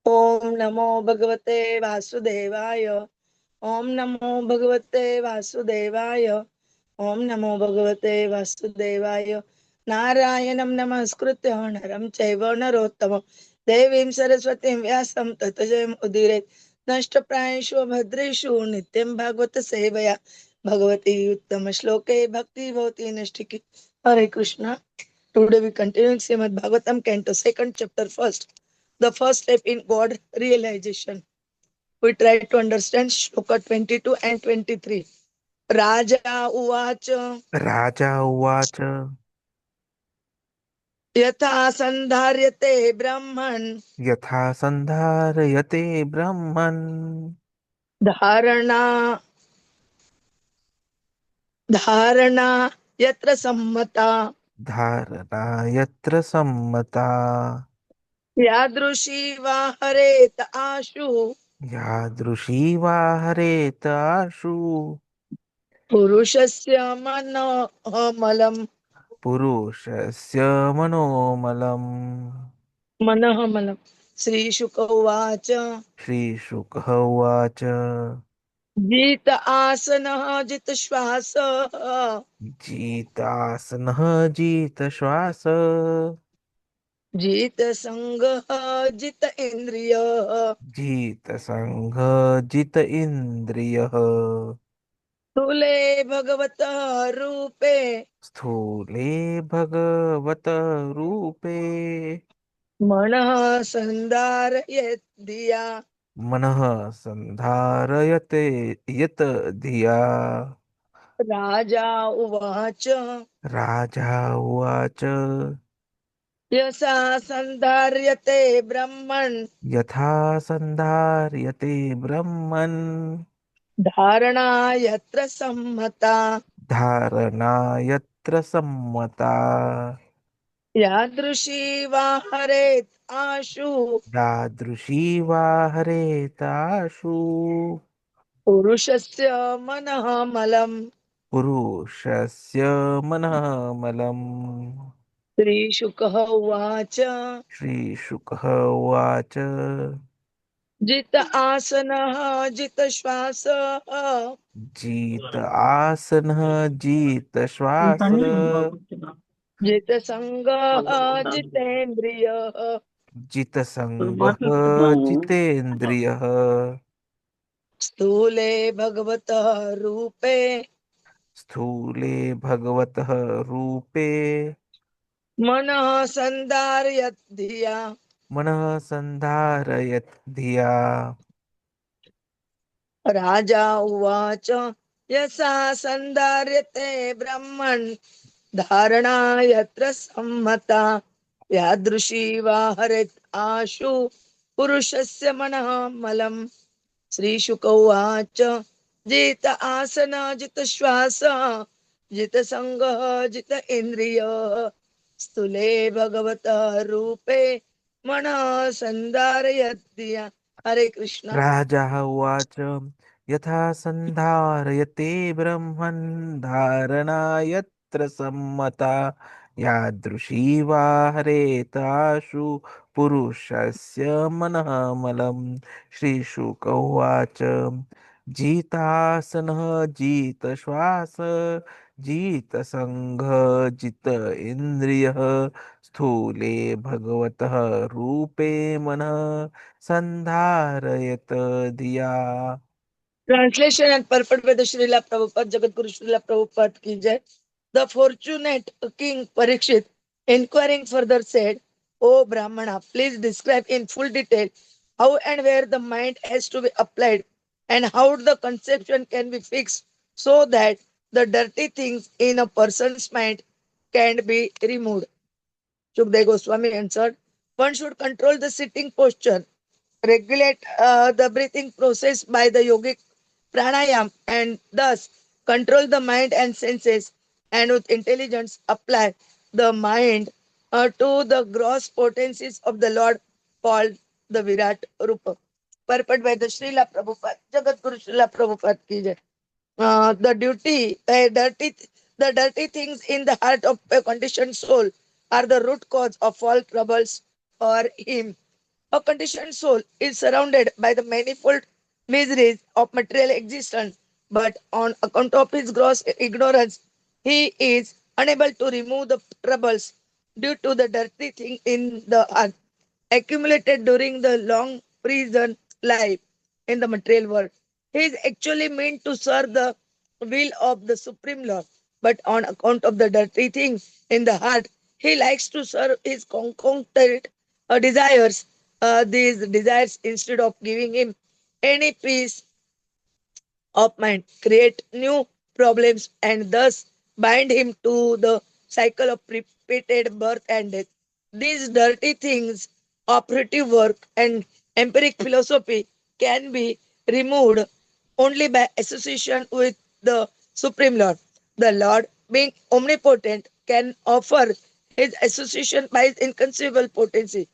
Om Namo Bhagavate Vasudevaya. Om Namo Bhagavate Vasudevaya. Om Namo Bhagavate Vasudevaya. Narayanam Namaskritya Naram Chaiva Narottamam Devim Saraswatim Vyasam Tatajayam Udiret Nashtaprayeshu Bhadreshu Nityam Bhagavata Sevaya Bhagavati Uttama Shloke Bhakti Bhavati Nashtiki. Hare Krishna. Today we continue Srimad Bhagavatam Canto, second chapter, the first step in God realization. We try to understand Shloka 22 and 23. Raja Uvacha राजा उवाच Yatha Sandharyate Brahman यथा सन्धारयते ब्रह्मन् Dharana Dharana Yatra Sammata धारणा यत्र सम्मता Yadrushi Vaharet Ashu यादृशी वा हरेत आशु Purushasya Manohamalam पुरुषस्य मनोमलम् Manohamalam Sri Shuka Uvacha श्रीशुकः उवाच Jita asana jita shvasa जितासनः जितश्वास jita sangha jita indriya जितसङ्घ जित इन्द्रियः tule bhagavata rupe स्थूले भगवत रूपे manah sandarayat diya मनः संधारयते यत धिया raja uvacha राजा उवाच yasa sandaryate brahman यथा संधार्यते ब्रह्मन् dharana yatra sammata धारणा यत्र सम्मता yadrushi vaharet ashu यादृशी वा हरेताशु purushasya manah malam पुरुषस्य मनः मलम् Sri Shukaha Uvacha श्रीशुकः उवाच Jita Asana Jita Shvasa जीत आसनः जीत श्वास Jita Sangha Jitendriya जित संगः जितेन्द्रियः Stule Bhagavata Rupe स्थूले भगवतः रूपे Manah Sandaryat Dhiya मनः संधारयत् धिया Raja Uvacha Yasa Sandaryate Brahman Dharana Yatra Sammata Yadrushi Vaharet Ashu Purushasya Manah Malam Sri Shukauvacha Jita Asana Jita Shvasa Jita Sangha Jita Indriya Stule Bhagavata Rupe Mana Sandarayatya Hare Krishna. राजा उवाच यथा सन्धारयते ब्रह्मन् धारणा यत्र सम्मता यादृशी वा हरेताशु पुरुषस्य मनः मलं श्रीशुक उवाच जितासनः जितश्वास जितसङ्घः जित इन्द्रियः स्थूले भगवतः रूपे मनः संधारयत धिया Translation and purport by the Srila Prabhupada, Jagadguru Srila Prabhupada ki jai. The fortunate King Parīkṣit, inquiring further, said, O Brahmana, please describe in full detail how and where the mind has to be applied and how the conception can be fixed so that the dirty things in a person's mind can be removed. Śukadeva Gosvāmī answered, one should control the sitting posture, regulate the breathing process by the yogic prāṇāyāma, and thus control the mind and senses, and with intelligence apply the mind to the gross potencies of the Lord called the virāṭ-rūpa. Purport by the Srila Prabhupada, Jagadguru Srila Prabhupada ki jai. The dirty things in the heart of a conditioned soul are the root cause of all troubles for him. A conditioned soul is surrounded by the manifold miseries of material existence, but on account of his gross ignorance, he is unable to remove the troubles due to the dirty thing in the earth accumulated during the long prison life in the material world. He is actually meant to serve the will of the Supreme Lord, but on account of the dirty things in the heart, he likes to serve his concocted desires. These desires, instead of giving him any peace of mind, create new problems, and thus bind him to the cycle of repeated birth and death. These dirty things, operative work, and empiric philosophy can be removed only by association with the Supreme Lord. The Lord, being omnipotent, can offer his association by his inconceivable potency.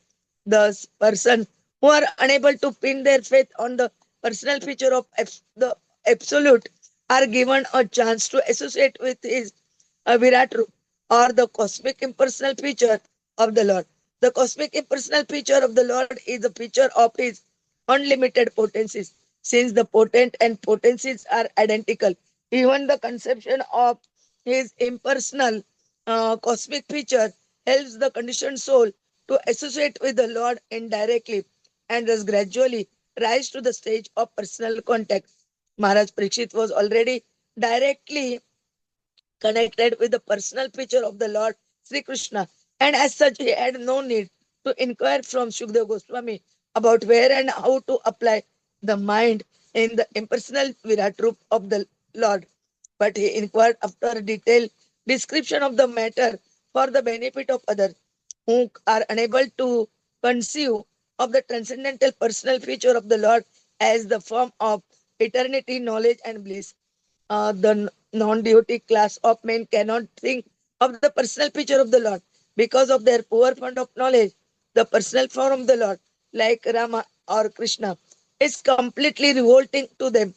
Thus, persons who are unable to pin their faith on the personal feature of the Absolute are given a chance to associate with his virāṭ-rūpa, or the cosmic impersonal feature of the Lord. The cosmic impersonal feature of the Lord is the feature of his unlimited potencies. Since the potent and potencies are identical, even the conception of his impersonal cosmic feature helps the conditioned soul to associate with the Lord indirectly and thus gradually rise to the stage of personal contact. Maharaj Parīkṣit was already directly connected with the personal feature of the Lord Sri Krishna, and as such, he had no need to inquire from Śukadeva Gosvāmī about where and how to apply the mind in the impersonal virāṭ-rūpa of the Lord. But he inquired after a detailed description of the matter for the benefit of others who are unable to conceive of the transcendental personal feature of the Lord as the form of eternity, knowledge, and bliss. The non-devotee class of men cannot think of the personal feature of the Lord because of their poor fund of knowledge. The personal form of the Lord, like Rama or Krishna, is completely revolting to them.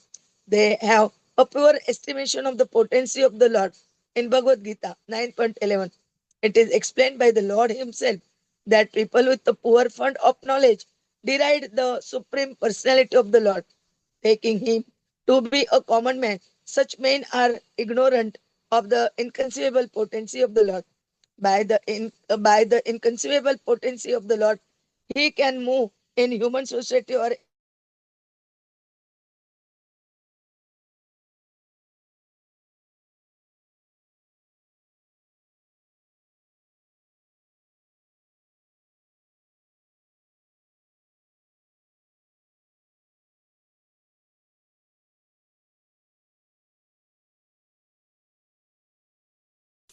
They have a poor estimation of the potency of the Lord. In Bhagavad Gita 9.11, it is explained by the Lord Himself that people with a poor fund of knowledge deride the supreme personality of the Lord, taking Him to be a common man. Such men are ignorant of the inconceivable potency of the Lord. By the inconceivable potency of the Lord, He can move in human society or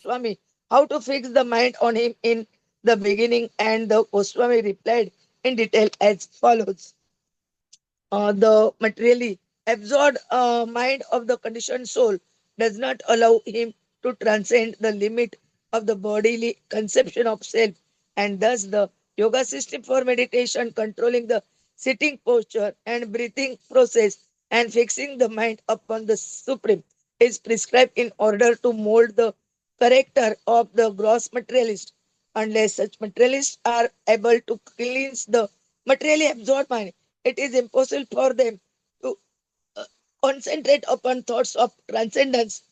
Swami, how to fix the mind on him in the beginning, and the Goswami replied in detail as follows. The materially absorbed mind of the conditioned soul does not allow him to transcend the limit of the bodily conception of self, and thus the yoga system for meditation, controlling the sitting posture and breathing process and fixing the mind upon the supreme, is prescribed in order to mold the character of the gross materialist. Unless such materialists are able to cleanse the materially absorbed mind, it is impossible for them to uh, concentrate upon thoughts of transcendence,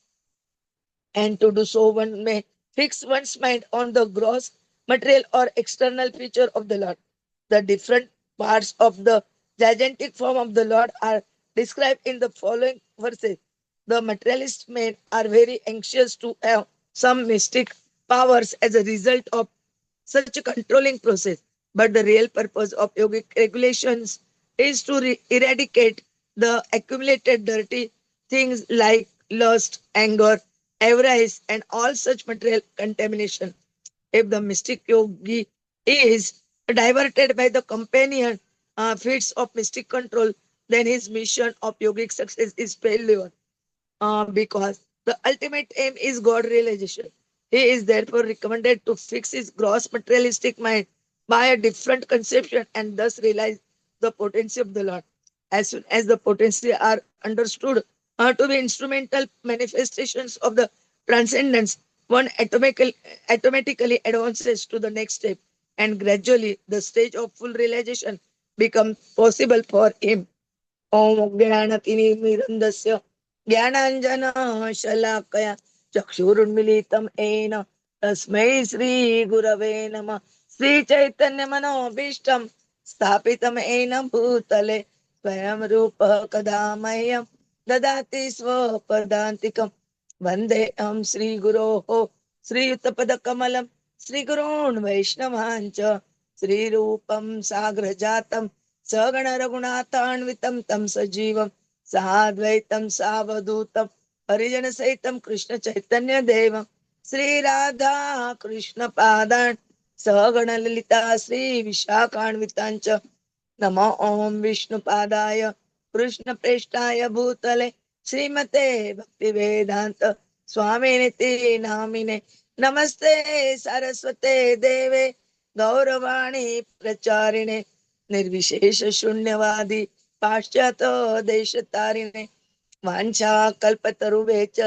and to do so, one may fix one's mind on the gross material or external feature of the Lord. The different parts of the gigantic form of the Lord are described in the following verses. The materialist men are very anxious to have some mystic powers as a result of such a controlling process. But the real purpose of yogic regulations is to eradicate the accumulated dirty things like lust, anger, avarice, and all such material contamination. If the mystic yogi is diverted by the companion feats of mystic control, then his mission of yogic success is failure, because the ultimate aim is God realization. He is therefore recommended to fix his gross materialistic mind by a different conception and thus realize the potency of the Lord. As soon as the potency are understood to be instrumental manifestations of the transcendence, one automatically advances to the next step, and gradually the stage of full realization become possible for him. Om Jnanatirmirandasya Jnananjana Shalakaya Chakshurunmilitam Ena Tasmai Shri Gurave Namah Shri Chaitanya Manobishtam Sthapitam Ena Bhutale Swayam Rupa Kadamayam Dadati Swapadantikam Vandeham Shri Guroho Shri Yuttapadakamalam Shri Gurun Vaishnavancha Shri Rupam Sagrajatam सगण रघुनाथान्वितं तं सजीवं साद्वैतं सावधूतं हरिजन सहितं कृष्ण चैतन्य देवं श्री राधा कृष्ण पादान् सगण ललिता श्री विशाखान्वितांच नमो ओम विष्णुपादाय कृष्ण प्रेष्ठाय भूतले श्रीमते भक्ति वेदांत स्वामिनिति नामिने नमस्ते सरस्वते देवे गौरवाणी प्रचारिणे निर्विशेष शून्यवादी पाश्चात देश तारिणे वांछा कल्पतरुवे च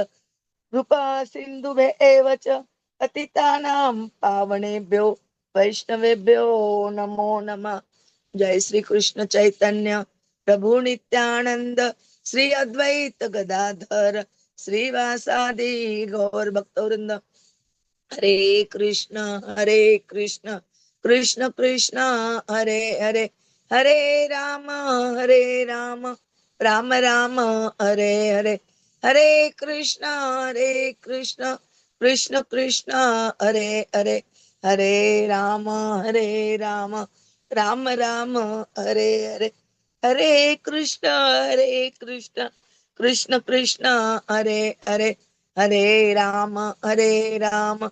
कृपा सिंधुवे एव च पतितानां पावनेभ्यो वैष्णवेभ्यो नमो नमः। जय श्री कृष्ण चैतन्य प्रभु नित्यानंद श्री अद्वैत गदाधर श्रीवासादि गौर भक्तवृंद हरे Krishna Krishna Krishna Hare Hare Hare Ram Ram Ram Hare Hare Hare Krishna Krishna Krishna Hare Hare Hare Ram Ram Ram Hare Hare Hare Krishna Krishna Krishna Hare Hare Hare Ram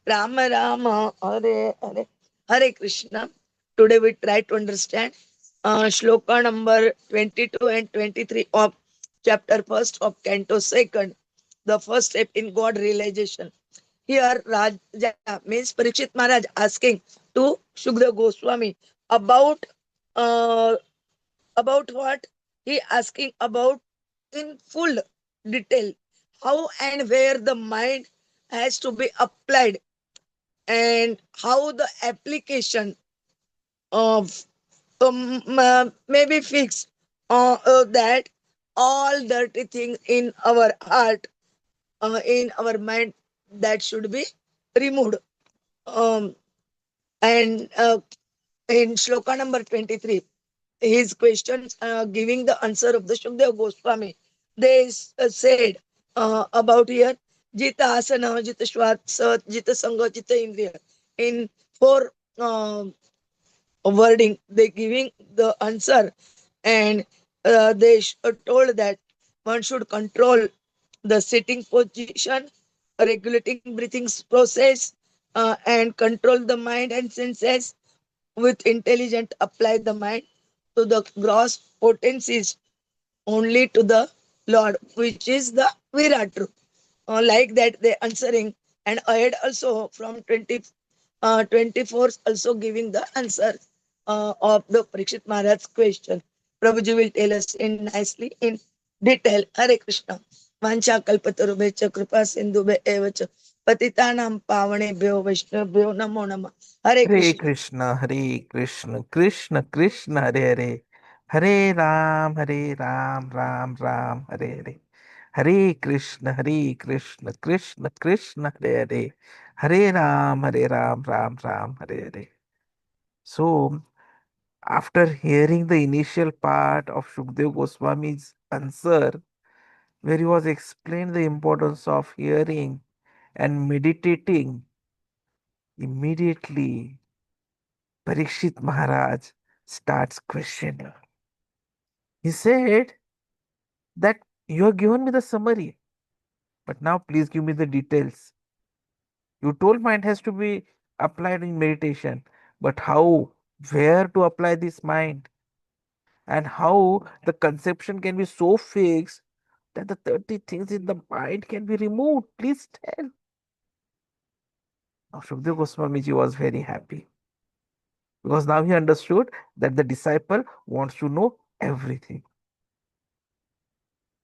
Ram Ram Hare Hare Hare Krishna. Today we try to understand shloka number 22 and 23 of chapter 1st of canto 2nd, the first step in God realization. Here Raja means Parikshit Maharaj asking to Śukadeva Gosvāmī uh, about what he asking about in full detail, how and where the mind has to be applied and how the application of maybe fix that all dirty things in our heart, in our mind, that should be removed. Um, and in shloka number 23, his questions giving the answer of the Śukadeva Gosvāmī, they said about here, Jita asana, Jita shvasa, Jita sangha, Jita indriya. In four wording, they giving the answer, and they told that one should control the sitting position, regulating breathing process, and control the mind and senses with intelligent apply the mind to the gross potencies only to the Lord, which is the virāṭ-rūpa. Like that, they answering, and ahead also from 24 also giving the answer of the Parikshit Maharaj's question. Prabhuji will tell us in nicely in detail. Hare Krishna. Vancha kalpatarubhecha kripa sindhubhe evacha patitanam pavanebhyo vaishnavabhyo namo namah. Hare Hare Krishna. Krishna, Hare Krishna, Krishna Krishna, Hare Hare, Hare Ram, Ram Ram, Hare Hare. Hare Krishna, Krishna Krishna, Hare Hare, Hare Ram, Ram Ram, Hare Hare. So, after hearing the initial part of Śukadeva Goswami's answer, where he was explained the importance of hearing and meditating, immediately Parikshit Maharaj starts questioning. He said that you have given me the summary, but now please give me the details. You told mind has to be applied in meditation, but how, where to apply this mind, and how the conception can be so fixed that the 30 things in the mind can be removed. Please tell. Now, Shukdev Goswamiji was very happy because now he understood that the disciple wants to know everything.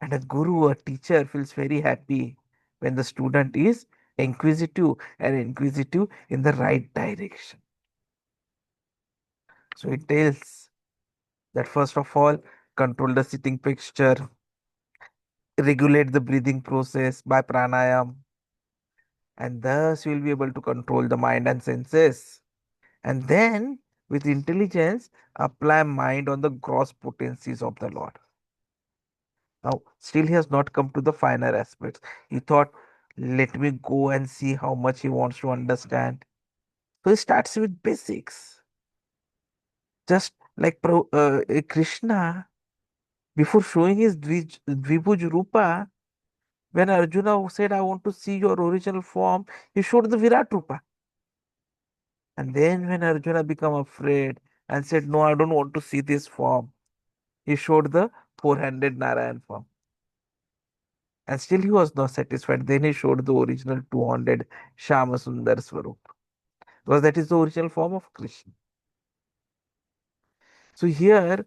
And a guru, a teacher, feels very happy when the student is inquisitive and inquisitive in the right direction. So it tells that first of all, control the sitting posture, regulate the breathing process by pranayama, and thus you will be able to control the mind and senses. And then, with intelligence, apply mind on the gross potencies of the Lord. Now, still he has not come to the finer aspects. He thought, let me go and see how much he wants to understand. So he starts with basics. Just like Krishna, before showing his Dvibhuj Rupa, when Arjuna said, I want to see your original form, he showed the virāṭ-rūpa. And then when Arjuna became afraid and said, no, I don't want to see this form, he showed the four-handed Narayan form. And still he was not satisfied. Then he showed the original two-handed Shama Sundar Swarup. Because that is the original form of Krishna. So here,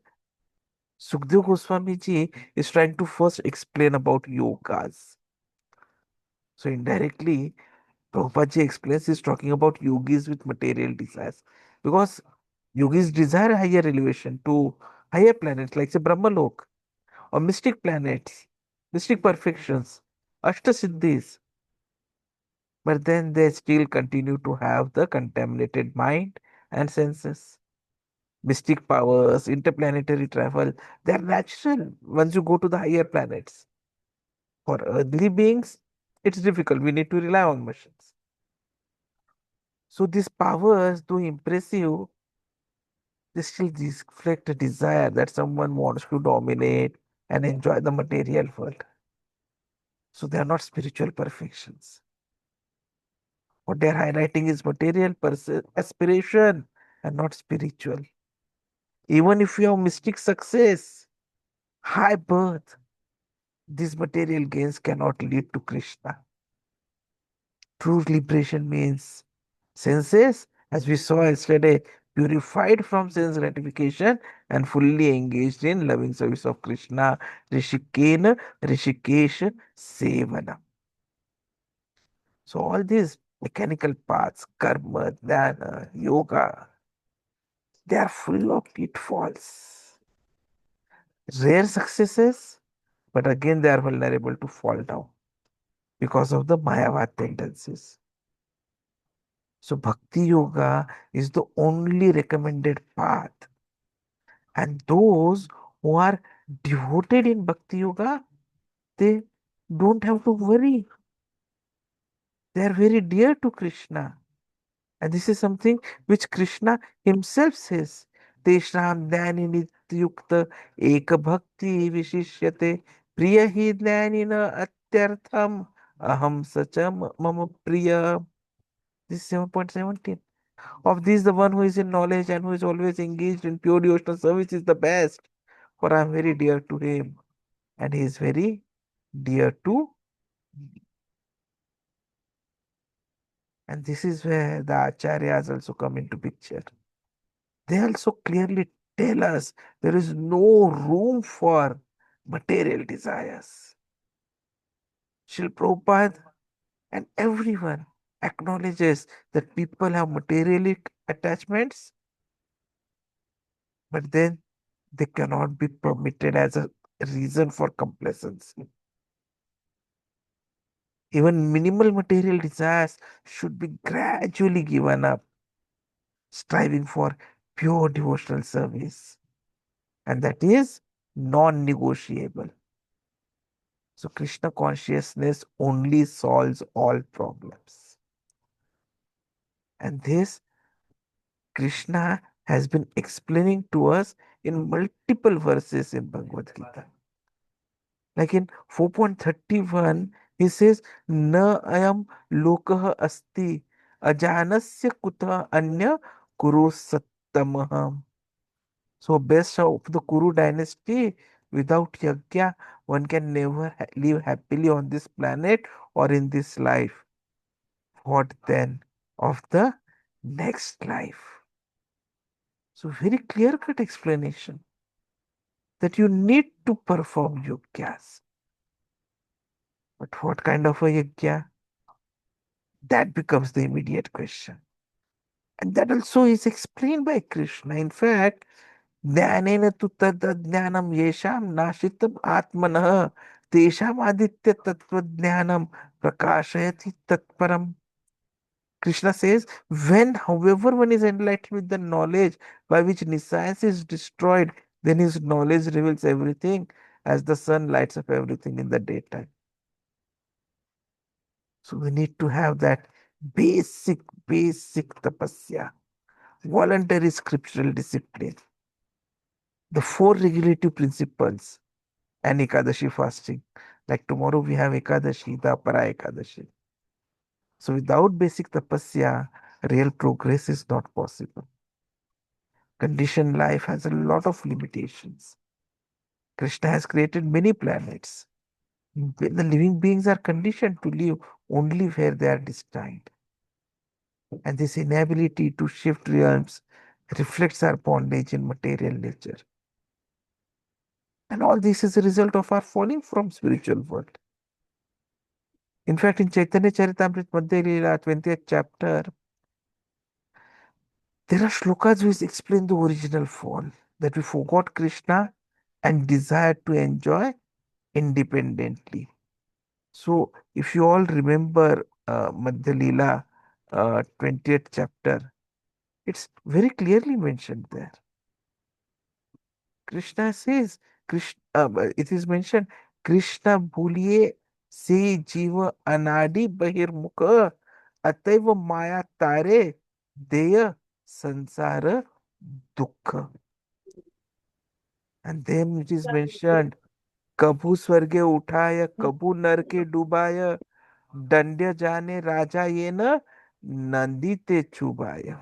Śukadeva Gosvāmī ji is trying to first explain about yogas. So indirectly, Prabhupada ji explains he's talking about yogis with material desires. Because yogis desire higher elevation to higher planets like say Brahmaloka or mystic planets, mystic perfections, aṣṭa-siddhis. But then they still continue to have the contaminated mind and senses. Mystic powers, interplanetary travel, they are natural once you go to the higher planets. For earthly beings, it's difficult. We need to rely on machines. So these powers, though impressive, they still reflect a desire that someone wants to dominate and enjoy the material world. So they are not spiritual perfections. What they are highlighting is material aspiration and not spiritual. Even if you have mystic success, high birth, these material gains cannot lead to Krishna. True liberation means senses, as we saw yesterday, purified from sense gratification and fully engaged in loving service of Krishna. Rishikena, Rishikesha, Sevana. So all these mechanical paths, karma, dhyana, yoga, they are full of pitfalls. Rare successes, but again they are vulnerable to fall down because of the Mayavad tendencies. So Bhakti Yoga is the only recommended path. And those who are devoted in Bhakti Yoga, they don't have to worry. They are very dear to Krishna. And this is something which Krishna himself says. Teshram dhyani nityukta eka bhakti vishishyate priya hi dhyanina atyartham aham sacham mama priya. This is 7.17. Of these, the one who is in knowledge and who is always engaged in pure devotional service is the best. For I am very dear to him, and he is very dear to me. And this is where the acharyas also come into picture. They also clearly tell us there is no room for material desires. Srila Prabhupada and everyone acknowledges that people have materialistic attachments, but then they cannot be permitted as a reason for complacency. Even minimal material desires should be gradually given up, striving for pure devotional service. And that is non negotiable. So, Krishna consciousness only solves all problems. And this Krishna has been explaining to us in multiple verses in Bhagavad Gita. Like in 4.31, he says, Na ayam lokah asti ajanasya kuta anya kuru sattamaham. So, best of the Kuru dynasty, without yajna, one can never live happily on this planet or in this life. What then of the next life? So, very clear cut explanation that you need to perform yogyas. But what kind of a yajna? That becomes the immediate question. And that also is explained by Krishna. In fact, ज्ञानेन तु तद्ज्ञानं येषां नाशितम् आत्मनः तेषाम् आदित्य तत्त्वज्ञानं प्रकाशयति तत्परम्. Krishna says, when however one is enlightened with the knowledge by which science is destroyed, then his knowledge reveals everything as the sun lights up everything in the daytime. So we need to have that basic tapasya, voluntary scriptural discipline, the four regulative principles, and Ekadashi fasting. Like tomorrow we have Ekadashi, the Apara Ekadashi. So without basic tapasya, real progress is not possible. Conditioned life has a lot of limitations. Krishna has created many planets. The living beings are conditioned to live only where they are destined. And this inability to shift realms reflects our bondage in material nature. And all this is a result of our falling from spiritual world. In fact, in Chaitanya Charitamrita Madhya Leela, 20th chapter, there are shlokas which explain the original fall, that we forgot Krishna and desired to enjoy independently. So, if you all remember Madhya Leela, 20th chapter, it's very clearly mentioned there. Krishna says, it is mentioned, Krishna bhuliye se jiva anadi bahirmukha ataiva maya tare deya sansara dukkha. And then it is mentioned, कभू स्वर्गे उठाय कभू नर के Dubai दंड्य जाने राजा ये न नंदी ते चुबाय.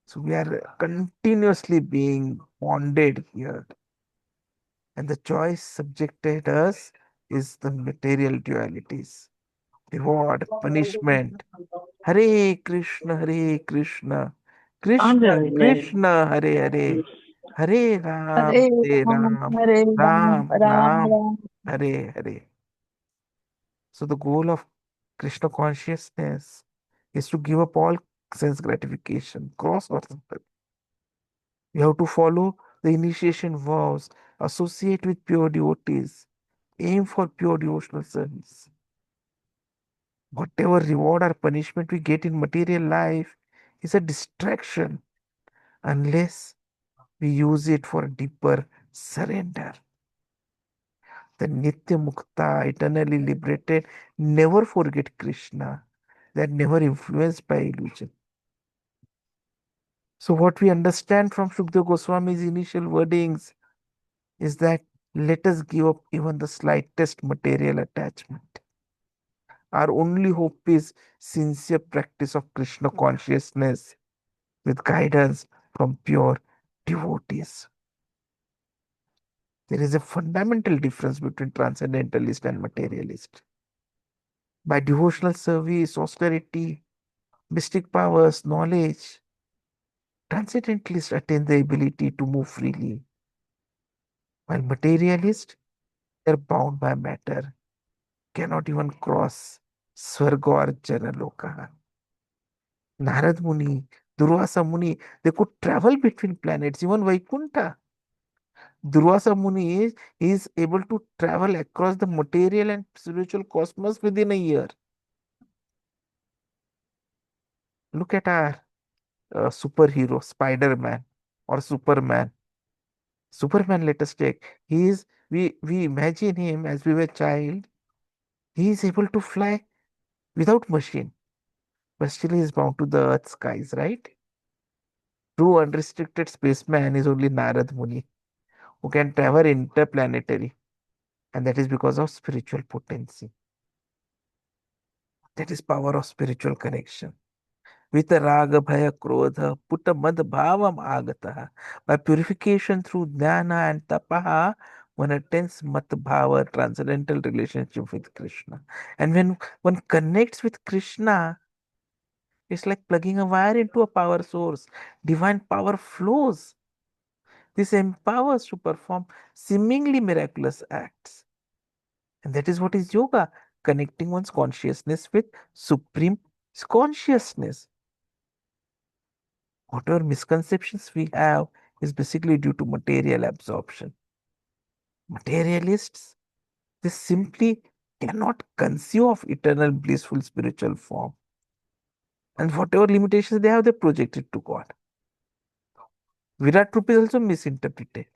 So we are continuously being bonded here, and the choice subjected us is the material dualities, reward, punishment. Hare Krishna, Hare Krishna, Krishna Krishna, Hare Hare, Hare Hare Ram, Ram, Hare Ram, Ram Ram Ram, Ram. Hare Hare. So the goal of Krishna consciousness is to give up all sense gratification, cross or simple. You have to follow the initiation vows, associate with pure devotees, aim for pure devotional service. Whatever reward or punishment we get in material life is a distraction unless we use it for deeper surrender. The Nitya Mukta, eternally liberated, never forget Krishna. They are never influenced by illusion. So, what we understand from Śukadeva Gosvāmī's initial wordings is that let us give up even the slightest material attachment. Our only hope is sincere practice of Krishna consciousness with guidance from pure devotees. There is a fundamental difference between transcendentalist and materialist. By devotional service, austerity, mystic powers, knowledge, transcendentalists attain the ability to move freely, while materialists are bound by matter, cannot even cross Swarga or Janaloka. Narad Muni, Durvasa Muni, they could travel between planets, even Vaikuntha. Durvasa Muni is able to travel across the material and spiritual cosmos within a year. Look at our superhero, Spider-Man or Superman. Superman, let us take. We imagine him as we were child. He is able to fly without machine, but still he is bound to the earth skies, right? True unrestricted spaceman is only Narad Muni, who can travel interplanetary, and that is because of spiritual potency. That is power of spiritual connection. With raga bhaya krodha putta mad bhavam agata. By purification through jnana and tapaha, one attains mat bhava, transcendental relationship with Krishna. And when one connects with Krishna, it's like plugging a wire into a power source. Divine power flows. This empowers to perform seemingly miraculous acts. And that is what is yoga, connecting one's consciousness with supreme consciousness. Whatever misconceptions we have is basically due to material absorption. Materialists, they simply cannot conceive of eternal blissful spiritual form. And whatever limitations they have, they project it to God. Virāṭ-rūpa is also misinterpreted.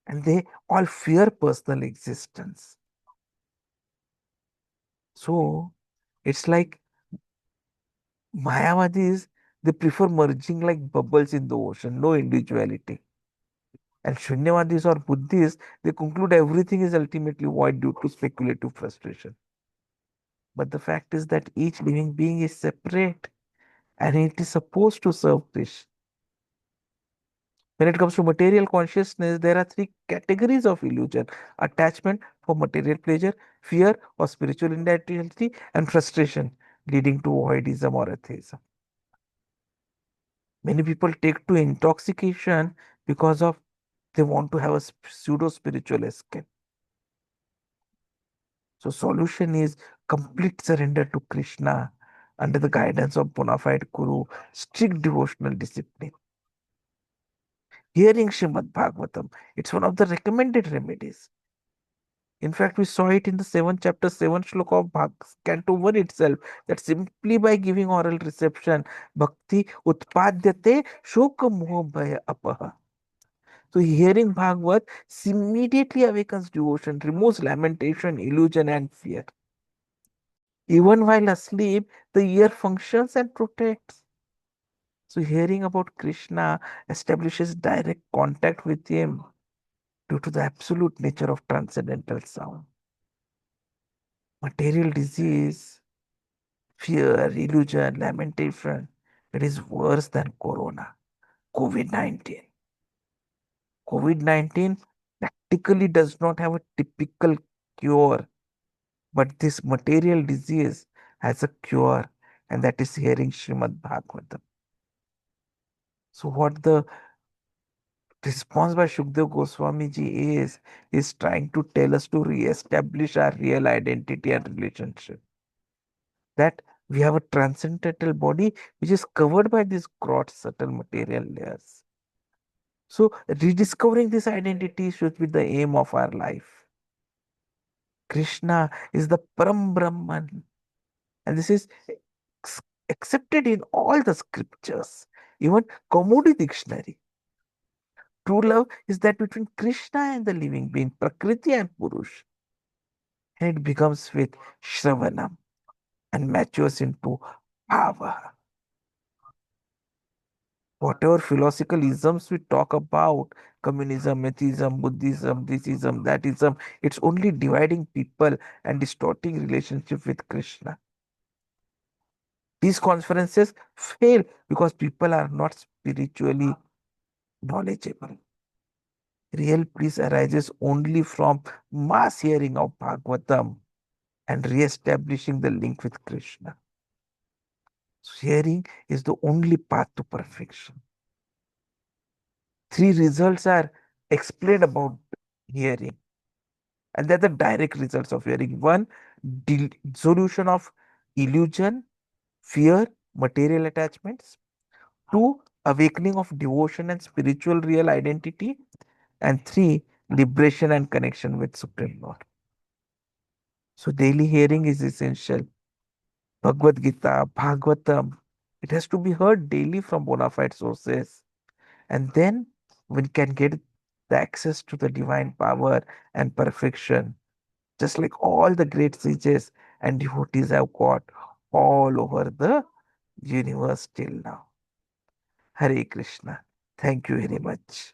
And they all fear personal existence. So it's like Mayavadis, they prefer merging like bubbles in the ocean, no individuality. And Shunyavadis or Buddhists, they conclude everything is ultimately void due to speculative frustration. But the fact is that each living being is separate and it is supposed to serve Krishna. When it comes to material consciousness, there are three categories of illusion: attachment for material pleasure, fear or spiritual identity, and frustration leading to voidism or atheism. Many people take to intoxication because of they want to have a pseudo spiritual escape. So solution is complete surrender to Krishna under the guidance of bona fide Guru, strict devotional discipline. Hearing Srimad Bhagavatam, it's one of the recommended remedies. In fact, we saw it in the 7th chapter, 7th shloka of Canto 1 itself, that simply by giving oral reception, bhakti utpadyate shoka moha bhaya apaha. So hearing Bhagavat immediately awakens devotion, removes lamentation, illusion, and fear. Even while asleep, the ear functions and protects. So hearing about Krishna establishes direct contact with him due to the absolute nature of transcendental sound. Material disease, fear, illusion, lamentation, it is worse than corona, COVID-19. COVID-19 practically does not have a typical cure, but this material disease has a cure, and that is hearing Srimad Bhagavatam. So what the response by Śukadeva Gosvāmī ji is trying to tell us to re-establish our real identity and relationship. That we have a transcendental body which is covered by these gross subtle material layers. So rediscovering this identity should be the aim of our life. Krishna is the Param Brahman, and this is accepted in all the scriptures, even Kaumudi dictionary. True love is that between Krishna and the living being, Prakriti and Purush. And it becomes with Shravanam and matures into Bhava. Whatever philosophical isms we talk about, communism, atheism, Buddhism, thisism, thatism, it's only dividing people and distorting relationship with Krishna. These conferences fail because people are not spiritually knowledgeable. Real peace arises only from mass hearing of Bhagavatam and re-establishing the link with Krishna. So hearing is the only path to perfection. Three results are explained about hearing, and they're the direct results of hearing. One, dissolution of illusion, fear, material attachments. Two, awakening of devotion and spiritual real identity. And three, liberation and connection with Supreme Lord. So daily hearing is essential. Bhagavad Gita, Bhagavatam, it has to be heard daily from bona fide sources. And then we can get the access to the divine power and perfection, just like all the great sages and devotees have got all over the universe till now. Hare Krishna. Thank you very much.